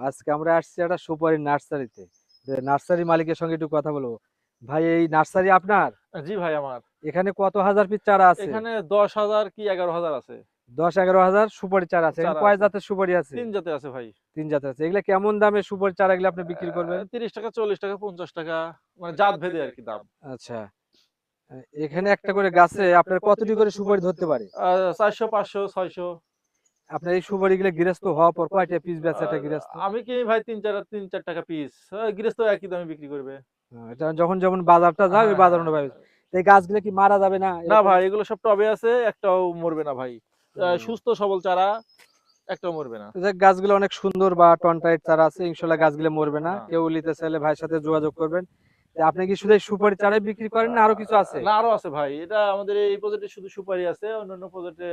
আজকে আমরা আসছি একটা সুপারি নার্সারিতে। নার্সারি মালিকের সঙ্গে একটু কথা বলবো। ভাই, এই নার্সারি আপনার? জি ভাই আমার। এখানে কত হাজার পিস চারা আছে? এখানে 10,000 কি 11,000 আছে। 10-11 হাজার সুপারি চারা আছে। এখানে চারা কয় আছে। জাতের সুপারি আছে? 3 জাতের আছে ভাই। 3 জাতের আছে। এগুলা কেমন দামে সুপারি চারা এগুলো আপনি বিক্রি করবেন? 30 টাকা, 40 টাকা, 50 টাকা, মানে জাত ভেদে আরকি দাম। আচ্ছা, এখানে একটা করে গাছে আপনার কতটি করে সুপারি ধরতে পারে? 400, 500, 600। আপনার এই সুপারি গুলো গৃহস্থ হওয়ার পর কয়টা পিস বেচে আ একটা গৃহস্থ? আমি কিনি ভাই 3-4 টাকা পিস। গৃহস্থ একই দামে বিক্রি করবে। এটা যখন যখন বাজারটা যায় ওই হ্যাঁ, বাজার হ্যাঁ। অনুযায়ী। তো এই গাছগুলো কি মারা যাবে না না এরকম? ভাই, এগুলো সব টবে আছে, একটাও মরবে না ভাই। হুম। সুস্থ সবল চারা, একটাও মরবে না। যে গাছগুলো অনেক সুন্দর বা টনটাইট চারা আছে, ইনশাল্লাহ গাছগুলো মরবে না। না। কেউ নিতে চাইলে ভাইয়ের সাথে যোগাযোগ করবেন। তো আপনি কি শুধু এই সুপারি চারাই বিক্রি করেন না আরো কিছু আছে? না, আরো আছে ভাই। এটা আমাদের এই প্রজেক্টে শুধু সুপারি আছে। অন্যান্য প্রজেক্টে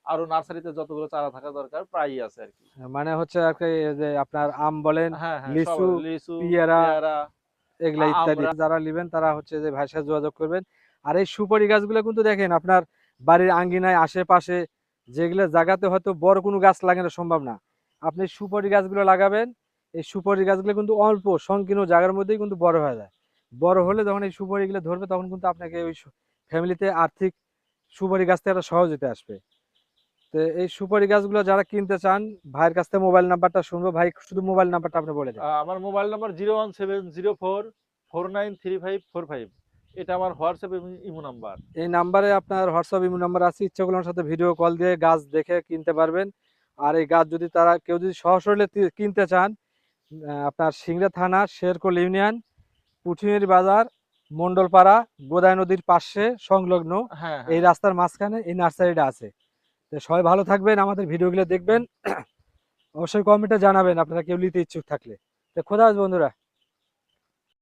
আরো নার্সারিতে যতগুলো চারা থাকা দরকার প্রায়ই আছে আরকি। মানে হচ্ছে আর কি, যে আপনার আম বলেন, হ্যাঁ, হ্যাঁ, সব লিচু, লিচু, পিয়ারা, পেয়ারা, এগুলা ইত্যাদি আমরা। যারা নেবেন তারা হচ্ছে যে ভাইয়ের সাথে যোগাযোগ করবেন। আর এই সুপারি গাছগুলো কিন্তু দেখেন আপনার বাড়ির আঙ্গিনায় আশেপাশে যেগুলো জায়গাতে হয়তো বড় কোনো গাছ লাগানো সম্ভব না, আপনি সুপারি গাছগুলো লাগাবেন। এই সুপারি গাছগুলো কিন্তু অল্প সংকীর্ণ জায়গার মধ্যেই কিন্তু বড় হয়ে যায়। বড় হলে যখন এই সুপারিগুলো ধরবে তখন কিন্তু আপনাকে ওই ফ্যামিলিতে আর্থিক সুপারি গাছ থেকে একটা সহজতে আসবে। তো এই সুপারি গাছগুলো যারা কিনতে চান, ভাইয়ের কাছ থেকে মোবাইল নাম্বারটা শুনবো। ভাই, শুধু মোবাইল নাম্বারটা আপনি বলে দেন। আমার মোবাইল নাম্বার 01704493545। এটা আমার হোয়াটসঅ্যাপ এবং ইমো নাম্বার। এই নাম্বারে আপনার হোয়াটসঅ্যাপ ইমো নাম্বার আছে, ইচ্ছা করলে আমার সাথে ভিডিও কল দিয়ে গাছ দেখে কিনতে পারবেন। আর এই গাছ যদি তারা কেউ যদি সশরীরে কিনতে চান, আপনার সিংড়া থানা শেরকোল ইউনিয়ন পুঠিয়ারি বাজার মন্ডলপাড়া গোদাই নদীর পাশে সংলগ্ন হ্যাঁ, এই হ্যাঁ। রাস্তার মাঝখানে এই নার্সারিটা আছে। তো সবাই ভালো থাকবেন, আমাদের ভিডিওগুলো দেখবেন, অবশ্যই কমেন্টে জানাবেন আপনারা কেউ নিতে ইচ্ছুক থাকলে। তো খোদা হাফেজ বন্ধুরা।